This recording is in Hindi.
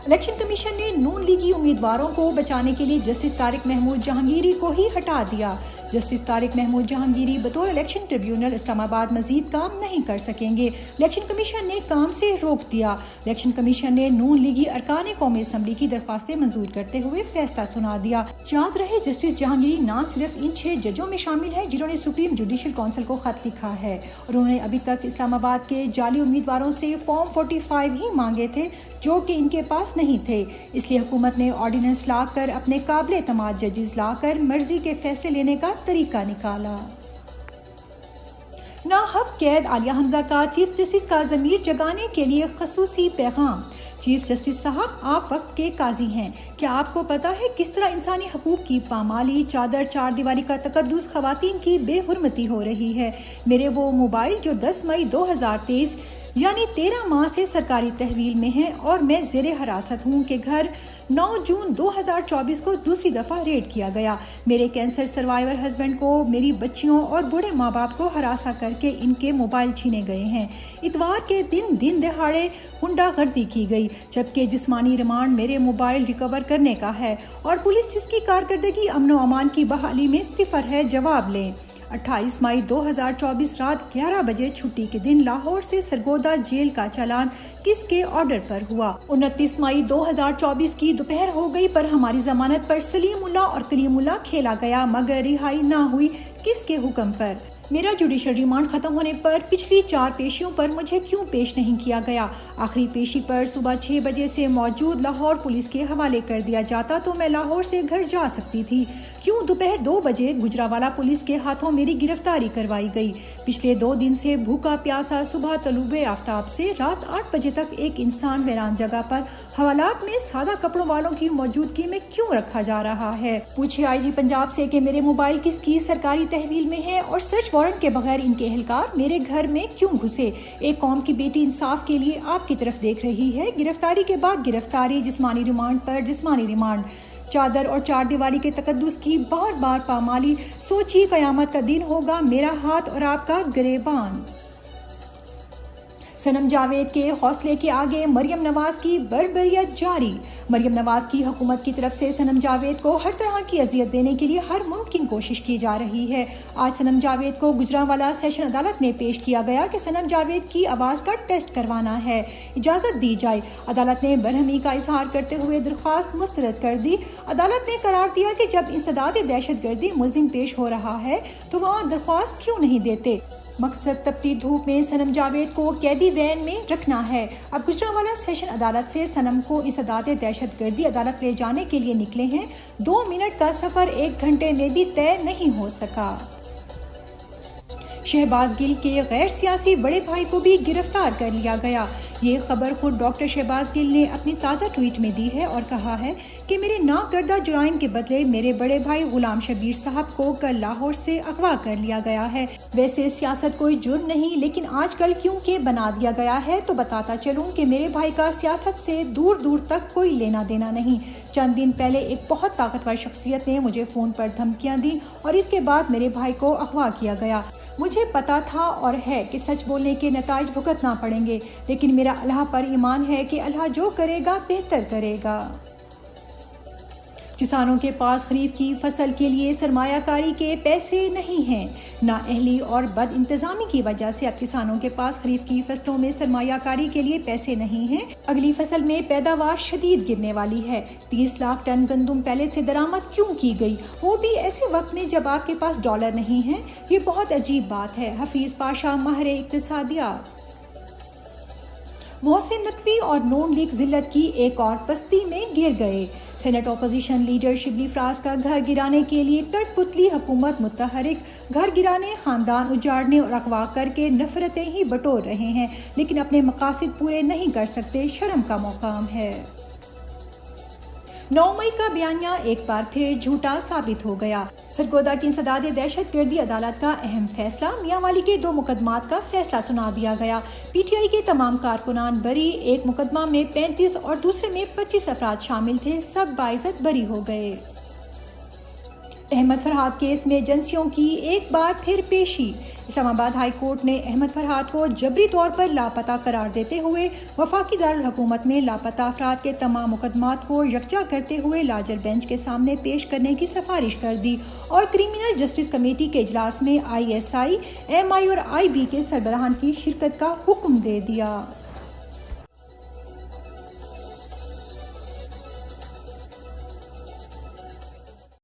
इलेक्शन कमीशन ने नून लीगी उम्मीदवारों को बचाने के लिए जस्टिस तारिक महमूद जहांगीरी को ही हटा दिया। जस्टिस तारिक महमूद जहांगीरी बतौर इलेक्शन ट्रिब्यूनल इस्लामाबाद मजीद काम नहीं कर सकेंगे। इलेक्शन कमीशन ने काम से रोक दिया। इलेक्शन कमीशन ने नून लीगी अरकान कौमी असम्बली की दरख्वास्तें मंजूर करते हुए फैसला सुना दिया। याद रहे जस्टिस जहांगीरी न सिर्फ इन 6 जजों में शामिल है जिन्होंने सुप्रीम जुडिशल काउंसिल को खत लिखा है और उन्होंने अभी तक इस्लामाबाद के जाली उम्मीदवारों से फॉर्म 45 ही मांगे थे जो कि इनके पास नहीं थे। इसलिए हुकूमत ने ऑर्डिनेंस लाकर अपने काबिल एतमाद जजेस लाकर मर्जी के फैसले लेने का तरीका निकाला। नाहक कैद आलिया हमजा का चीफ जस्टिस का ज़मीर जगाने के लिए खसूसी पैगाम। चीफ जस्टिस साहब, आप वक्त के काजी हैं। क्या आपको पता है किस तरह इंसानी हकूक की पामाली, चादर चार दीवारी का तकद्दुस खवातीन की बेहुरमती हो रही है। मेरे वो मोबाइल जो 10 मई 2023 यानी 13 माह से सरकारी तहवील में है और मैं ज़ेरे हिरासत हूँ के घर 9 जून 2024 को दूसरी दफ़ा रेड किया गया। मेरे कैंसर सर्वाइवर हस्बैंड को, मेरी बच्चियों और बूढ़े माँ बाप को हरासा करके इनके मोबाइल छीने गए हैं। इतवार के दिन दहाड़े गुंडागर्दी की गई, जबकि जिस्मानी रिमांड मेरे मोबाइल रिकवर करने का है और पुलिस जिसकी कारकर्दगी अमन व अमान की बहाली में सिफर है, जवाब लें। 28 मई 2024 रात 11 बजे छुट्टी के दिन लाहौर से सरगोदा जेल का चालान किसके ऑर्डर पर हुआ? 29 मई 2024 की दोपहर हो गई पर हमारी जमानत पर सलीमुल्लाह और कलीमुल्लाह खेला गया मगर रिहाई ना हुई, किसके हुक्म पर? मेरा जुडिशल रिमांड खत्म होने पर पिछली 4 पेशियों पर मुझे क्यों पेश नहीं किया गया? आखिरी पेशी पर सुबह 6 बजे से मौजूद लाहौर पुलिस के हवाले कर दिया जाता तो मैं लाहौर से घर जा सकती थी। क्यों दोपहर 2 बजे गुजरावाला पुलिस के हाथों मेरी गिरफ्तारी करवाई गई? पिछले 2 दिन से भूखा प्यासा सुबह तलुबे आफ्ताब से रात 8 बजे तक एक इंसान वीरान जगह पर हवालात में सादा कपड़ों वालों की मौजूदगी में क्यों रखा जा रहा है? पूछे IG पंजाब से कि मेरे मोबाइल किसकी सरकारी तहवील में है और सर्च वारंट के बगैर इनके एहलकार मेरे घर में क्यों घुसे? एक कौम की बेटी इंसाफ के लिए आपकी तरफ देख रही है। गिरफ्तारी के बाद गिरफ्तारी, जिस्मानी रिमांड पर जिस्मानी रिमांड, चादर और चार दीवारी के तकद्दुस की बार बार पामाली। सोचिए कयामत का दिन होगा मेरा हाथ और आपका गिरेबान। सनम जावेद के हौसले के आगे मरियम नवाज की बर्बरियत जारी। मरियम नवाज की हुकूमत की तरफ से सनम जावेद को हर तरह की अजियत देने के लिए हर मुमकिन कोशिश की जा रही है। आज सनम जावेद को गुजरांवाला सेशन अदालत में पेश किया गया कि सनम जावेद की आवाज़ का टेस्ट करवाना है, इजाज़त दी जाए। अदालत ने बरहमी का इजहार करते हुए दरख्वास्त मुस्तरद कर दी। अदालत ने करार दिया कि जब इंसदाद दहशतगर्दी मुलजिम पेश हो रहा है तो वहाँ दरख्वास्त क्यों नहीं देते? मकसद तपती धूप में सनम जावेद को कैदी वैन में रखना है। अब गुजरांवाला सेशन अदालत से सनम को इंसदाद दहशतगर्दी अदालत ले जाने के लिए निकले हैं। 2 मिनट का सफर 1 घंटे में भी तय नहीं हो सका। शहबाज गिल के गैर सियासी बड़े भाई को भी गिरफ्तार कर लिया गया। ये खबर खुद डॉक्टर शहबाज गिल ने अपनी ताज़ा ट्वीट में दी है और कहा है कि मेरे नाकर्दा जुराइम के बदले मेरे बड़े भाई गुलाम शबीर साहब को कल लाहौर से अगवा कर लिया गया है। वैसे सियासत कोई जुर्म नहीं, लेकिन आजकल क्योंकि बना दिया गया है तो बताता चलूं कि मेरे भाई का सियासत से दूर दूर तक कोई लेना देना नहीं। चंद दिन पहले एक बहुत ताकतवर शख्सियत ने मुझे फ़ोन पर धमकियाँ दी और इसके बाद मेरे भाई को अगवा किया गया। मुझे पता था और है कि सच बोलने के नताइज भुगतना पड़ेंगे, लेकिन मेरा अल्लाह पर ईमान है कि अल्लाह जो करेगा बेहतर करेगा। किसानों के पास खरीफ की फसल के लिए सरमायाकारी के पैसे नहीं हैं। नाअहली और बद इंतजामी की वजह से अब किसानों के पास खरीफ की फसलों में सरमायाकारी के लिए पैसे नहीं हैं। अगली फसल में पैदावार शदीद गिरने वाली है। 30 लाख टन गंदुम पहले से दरामद क्यों की गई, वो भी ऐसे वक्त में जब आपके पास डॉलर नहीं है? ये बहुत अजीब बात है। हफीज पाशा, माहिर इक्तिसादियात। मोहसिन नकवी और नून लीग जिल्लत की एक और पस्ती में गिर गए। Senate opposition leader Shibli Faraz का घर गिराने के लिए कठपुतली हुकूमत मुतहरिक, घर गिराने, खानदान उजाड़ने और अगवा करके नफरतें ही बटोर रहे हैं, लेकिन अपने मकासद पूरे नहीं कर सकते। शर्म का मौकाम है। 9 मई का बयानिया एक बार फिर झूठा साबित हो गया। सरगोदा की इंसदाद दहशतगर्दी अदालत का अहम फैसला, मियांवाली के 2 मुकदमात का फैसला सुना दिया गया। PTI के तमाम कारकुनान बरी, एक मुकदमा में 35 और दूसरे में 25 अफराद शामिल थे, सब बाइज्जत बरी हो गए। अहमद फरहाद केस में एजेंसियों की एक बार फिर पेशी। इस्लामाबाद हाई कोर्ट ने अहमद फरहाद को जबरी तौर पर लापता करार देते हुए वफाकी दारुल हुकूमत में लापता अफराद के तमाम मुकदमात को यकजा करते हुए लार्जर बेंच के सामने पेश करने की सिफारिश कर दी और क्रिमिनल जस्टिस कमेटी के इजलास में ISI, MI और IB के सरबराहान की शिरकत का हुक्म दे दिया।